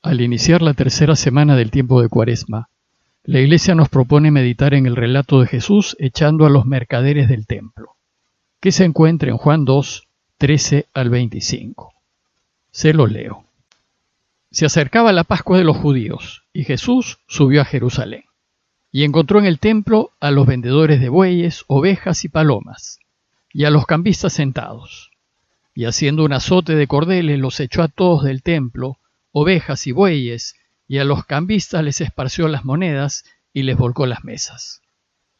Al iniciar la tercera semana del tiempo de Cuaresma, la Iglesia nos propone meditar en el relato de Jesús echando a los mercaderes del templo, que se encuentra en Juan 2, 13 al 25. Se lo leo. Se acercaba la Pascua de los judíos, y Jesús subió a Jerusalén, y encontró en el templo a los vendedores de bueyes, ovejas y palomas, y a los cambistas sentados, y haciendo un azote de cordeles los echó a todos del templo, ovejas y bueyes, y a los cambistas les esparció las monedas y les volcó las mesas.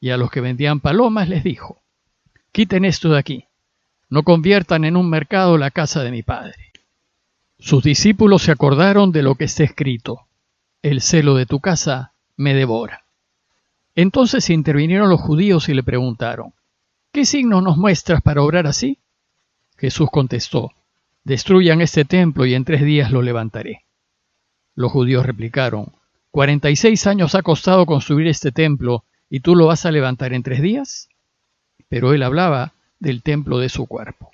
Y a los que vendían palomas les dijo: «Quiten esto de aquí, no conviertan en un mercado la casa de mi Padre». Sus discípulos se acordaron de lo que está escrito: «El celo de tu casa me devora». Entonces intervinieron los judíos y le preguntaron: «¿Qué signo nos muestras para obrar así?». Jesús contestó: «Destruyan este templo y en 3 días lo levantaré». Los judíos replicaron: «¿46 años ha costado construir este templo y tú lo vas a levantar en 3 días? Pero él hablaba del templo de su cuerpo.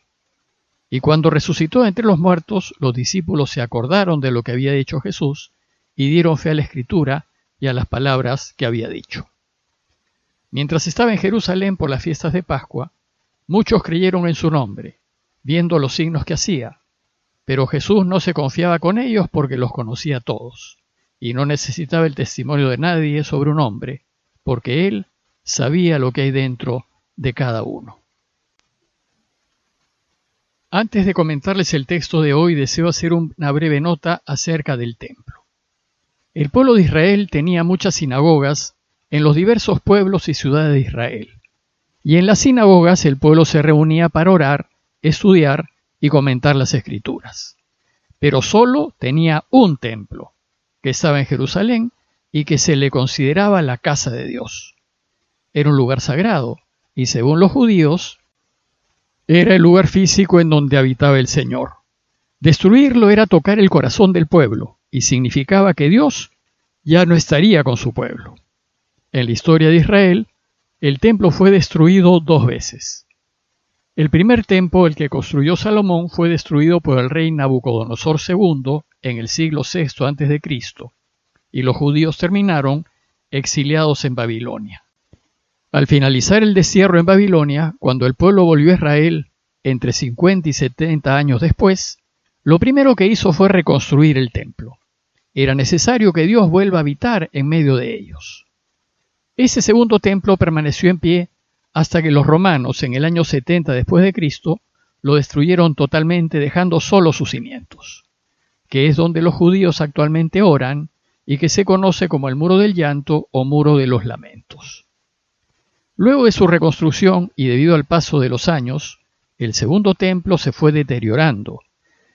Y cuando resucitó entre los muertos, los discípulos se acordaron de lo que había dicho Jesús y dieron fe a la Escritura y a las palabras que había dicho. Mientras estaba en Jerusalén por las fiestas de Pascua, muchos creyeron en su nombre, viendo los signos que hacía. Pero Jesús no se confiaba con ellos porque los conocía a todos, y no necesitaba el testimonio de nadie sobre un hombre, porque Él sabía lo que hay dentro de cada uno. Antes de comentarles el texto de hoy, deseo hacer una breve nota acerca del templo. El pueblo de Israel tenía muchas sinagogas en los diversos pueblos y ciudades de Israel, y en las sinagogas el pueblo se reunía para orar, estudiar y comentar las Escrituras. Pero solo tenía un templo, que estaba en Jerusalén y que se le consideraba la casa de Dios. Era un lugar sagrado y, según los judíos, era el lugar físico en donde habitaba el Señor. Destruirlo era tocar el corazón del pueblo y significaba que Dios ya no estaría con su pueblo. En la historia de Israel, el templo fue destruido 2 veces. El primer templo, el que construyó Salomón, fue destruido por el rey Nabucodonosor II en el siglo VI a.C., y los judíos terminaron exiliados en Babilonia. Al finalizar el destierro en Babilonia, cuando el pueblo volvió a Israel entre 50 y 70 años después, lo primero que hizo fue reconstruir el templo. Era necesario que Dios vuelva a habitar en medio de ellos. Ese segundo templo permaneció en pie hasta que los romanos, en el año 70 después de Cristo, lo destruyeron totalmente, dejando solo sus cimientos, que es donde los judíos actualmente oran y que se conoce como el Muro del Llanto o Muro de los Lamentos. Luego de su reconstrucción y debido al paso de los años, el segundo templo se fue deteriorando,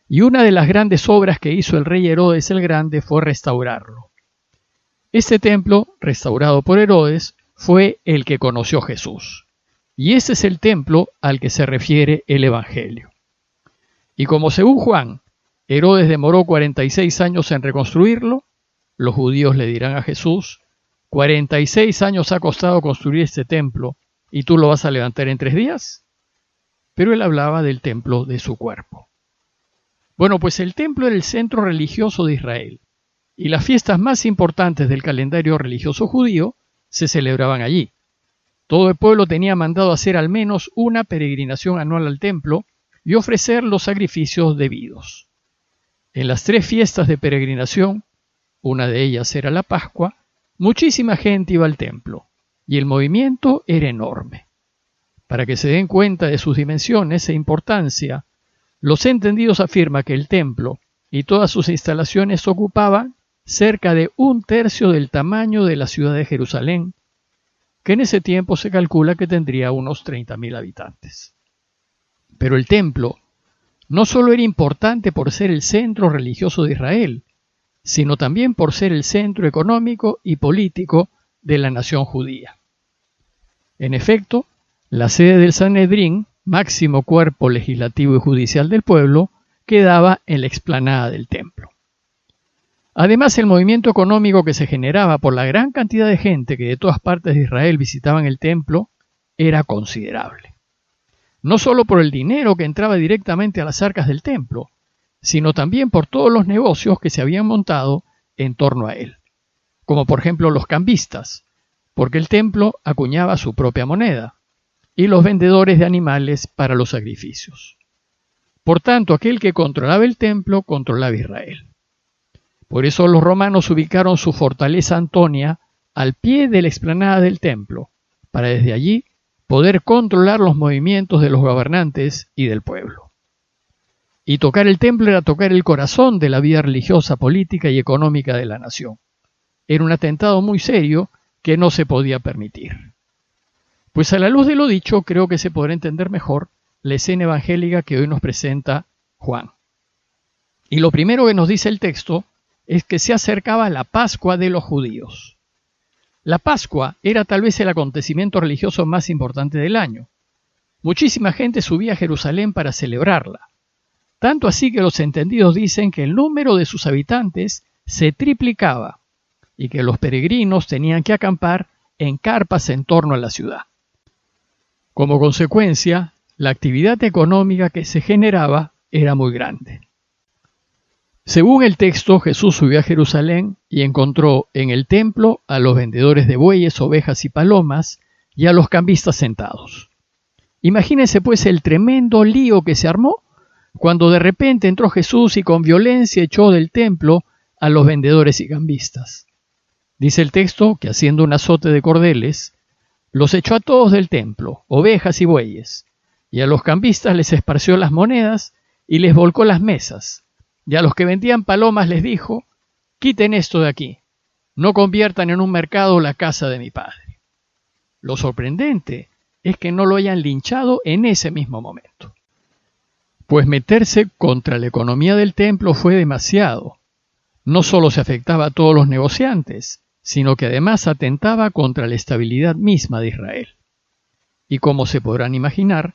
y una de las grandes obras que hizo el rey Herodes el Grande fue restaurarlo. Este templo, restaurado por Herodes, fue el que conoció Jesús. Y ese es el templo al que se refiere el Evangelio. Y como según Juan, Herodes demoró 46 años en reconstruirlo, los judíos le dirán a Jesús: 46 años ha costado construir este templo, ¿y tú lo vas a levantar en 3 días? Pero él hablaba del templo de su cuerpo. Bueno, pues el templo era el centro religioso de Israel, y las fiestas más importantes del calendario religioso judío se celebraban allí. Todo el pueblo tenía mandado hacer al menos una peregrinación anual al templo y ofrecer los sacrificios debidos. En las 3 fiestas de peregrinación, una de ellas era la Pascua, muchísima gente iba al templo y el movimiento era enorme. Para que se den cuenta de sus dimensiones e importancia, los entendidos afirman que el templo y todas sus instalaciones ocupaban cerca de 1/3 del tamaño de la ciudad de Jerusalén, que en ese tiempo se calcula que tendría unos 30.000 habitantes. Pero el templo no solo era importante por ser el centro religioso de Israel, sino también por ser el centro económico y político de la nación judía. En efecto, la sede del Sanedrín, máximo cuerpo legislativo y judicial del pueblo, quedaba en la explanada del templo. Además, el movimiento económico que se generaba por la gran cantidad de gente que de todas partes de Israel visitaban el templo era considerable. No solo por el dinero que entraba directamente a las arcas del templo, sino también por todos los negocios que se habían montado en torno a él, como por ejemplo los cambistas, porque el templo acuñaba su propia moneda, y los vendedores de animales para los sacrificios. Por tanto, aquel que controlaba el templo controlaba Israel. Por eso los romanos ubicaron su fortaleza Antonia al pie de la explanada del templo, para desde allí poder controlar los movimientos de los gobernantes y del pueblo. Y tocar el templo era tocar el corazón de la vida religiosa, política y económica de la nación. Era un atentado muy serio que no se podía permitir. Pues a la luz de lo dicho, creo que se podrá entender mejor la escena evangélica que hoy nos presenta Juan. Y lo primero que nos dice el texto es que se acercaba la Pascua de los judíos. La Pascua era tal vez el acontecimiento religioso más importante del año. Muchísima gente subía a Jerusalén para celebrarla. Tanto así que los entendidos dicen que el número de sus habitantes se triplicaba y que los peregrinos tenían que acampar en carpas en torno a la ciudad. Como consecuencia, la actividad económica que se generaba era muy grande. Según el texto, Jesús subió a Jerusalén y encontró en el templo a los vendedores de bueyes, ovejas y palomas y a los cambistas sentados. Imagínense pues el tremendo lío que se armó cuando de repente entró Jesús y con violencia echó del templo a los vendedores y cambistas. Dice el texto que haciendo un azote de cordeles, los echó a todos del templo, ovejas y bueyes, y a los cambistas les esparció las monedas y les volcó las mesas, y a los que vendían palomas les dijo: quiten esto de aquí, no conviertan en un mercado la casa de mi padre. Lo sorprendente es que no lo hayan linchado en ese mismo momento. Pues meterse contra la economía del templo fue demasiado. No solo se afectaba a todos los negociantes, sino que además atentaba contra la estabilidad misma de Israel. Y como se podrán imaginar,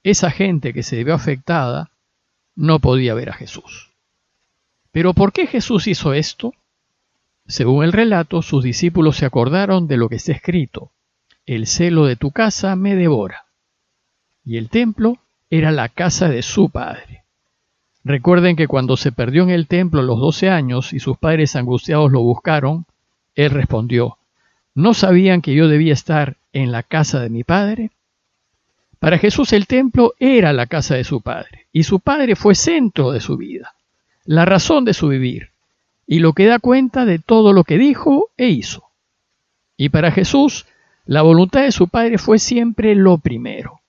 esa gente que se vio afectada no podía ver a Jesús. ¿Pero por qué Jesús hizo esto? Según el relato, sus discípulos se acordaron de lo que está escrito: el celo de tu casa me devora. Y el templo era la casa de su padre. Recuerden que cuando se perdió en el templo a los 12 años y sus padres angustiados lo buscaron, él respondió: ¿no sabían que yo debía estar en la casa de mi padre? Para Jesús el templo era la casa de su padre, y su padre fue centro de su vida, la razón de su vivir, y lo que da cuenta de todo lo que dijo e hizo. Y para Jesús, la voluntad de su padre fue siempre lo primero.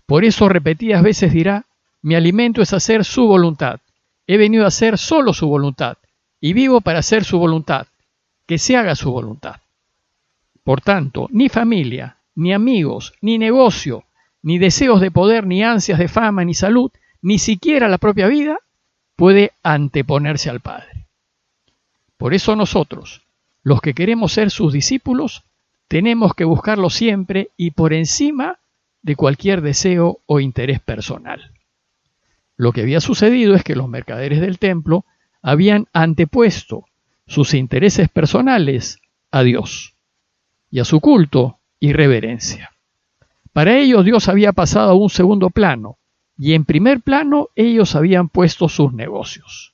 Por eso repetidas veces dirá: mi alimento es hacer su voluntad, he venido a hacer solo su voluntad, y vivo para hacer su voluntad, que se haga su voluntad. Por tanto, ni familia, ni amigos, ni negocio, ni deseos de poder, ni ansias de fama, ni salud, ni siquiera la propia vida, puede anteponerse al Padre. Por eso nosotros, los que queremos ser sus discípulos, tenemos que buscarlo siempre y por encima de cualquier deseo o interés personal. Lo que había sucedido es que los mercaderes del templo habían antepuesto sus intereses personales a Dios y a su culto y reverencia. Para ellos Dios había pasado a un segundo plano y en primer plano ellos habían puesto sus negocios.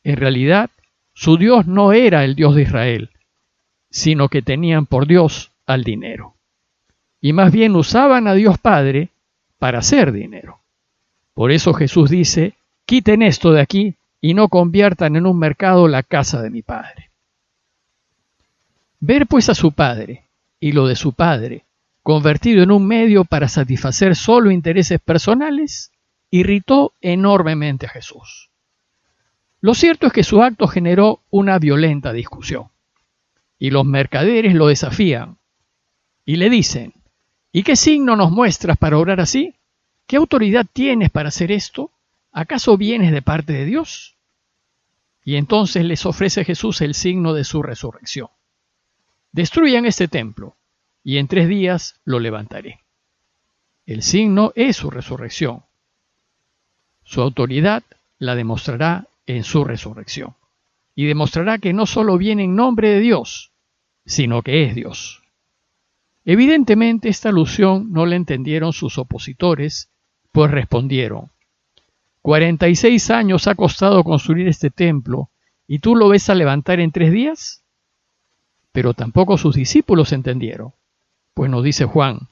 En realidad, su Dios no era el Dios de Israel, sino que tenían por Dios al dinero. Y más bien usaban a Dios Padre para hacer dinero. Por eso Jesús dice: quiten esto de aquí y no conviertan en un mercado la casa de mi Padre. Ver pues a su Padre y lo de su Padre convertido en un medio para satisfacer solo intereses personales irritó enormemente a Jesús. Lo cierto es que su acto generó una violenta discusión y los mercaderes lo desafían y le dicen: ¿y qué signo nos muestras para obrar así? ¿Qué autoridad tienes para hacer esto? ¿Acaso vienes de parte de Dios? Y entonces les ofrece Jesús el signo de su resurrección. Destruyan este templo, y en 3 días lo levantaré. El signo es su resurrección. Su autoridad la demostrará en su resurrección, y demostrará que no solo viene en nombre de Dios, sino que es Dios. Evidentemente esta alusión no la entendieron sus opositores, pues respondieron: 46 años ha costado construir este templo, ¿y tú lo ves a levantar en 3 días? Pero tampoco sus discípulos entendieron, pues nos dice Juan,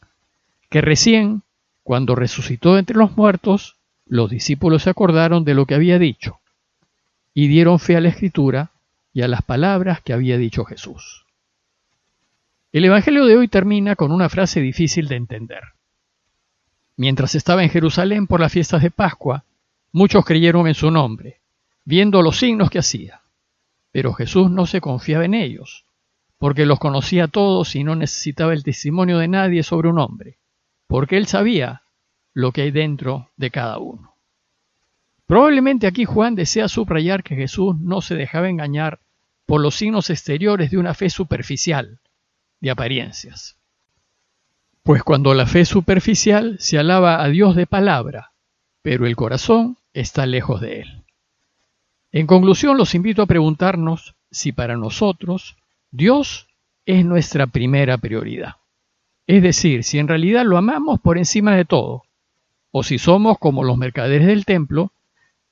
que recién, cuando resucitó entre los muertos, los discípulos se acordaron de lo que había dicho, y dieron fe a la Escritura y a las palabras que había dicho Jesús. El Evangelio de hoy termina con una frase difícil de entender. Mientras estaba en Jerusalén por las fiestas de Pascua, muchos creyeron en su nombre, viendo los signos que hacía. Pero Jesús no se confiaba en ellos, porque los conocía a todos y no necesitaba el testimonio de nadie sobre un hombre, porque él sabía lo que hay dentro de cada uno. Probablemente aquí Juan desea subrayar que Jesús no se dejaba engañar por los signos exteriores de una fe superficial, de apariencias. Pues cuando la fe superficial se alaba a Dios de palabra, pero el corazón está lejos de Él. En conclusión, los invito a preguntarnos si para nosotros Dios es nuestra primera prioridad. Es decir, si en realidad lo amamos por encima de todo, o si somos como los mercaderes del templo,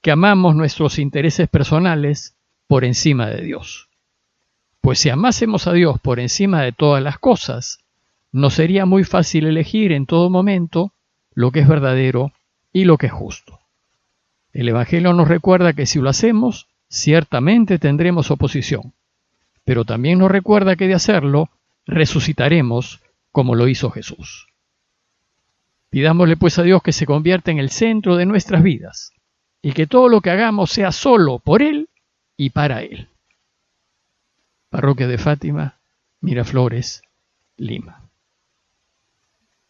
que amamos nuestros intereses personales por encima de Dios. Pues si amásemos a Dios por encima de todas las cosas, nos sería muy fácil elegir en todo momento lo que es verdadero y lo que es justo. El Evangelio nos recuerda que si lo hacemos, ciertamente tendremos oposición, pero también nos recuerda que de hacerlo, resucitaremos como lo hizo Jesús. Pidámosle pues a Dios que se convierta en el centro de nuestras vidas y que todo lo que hagamos sea solo por Él y para Él. Parroquia de Fátima, Miraflores, Lima.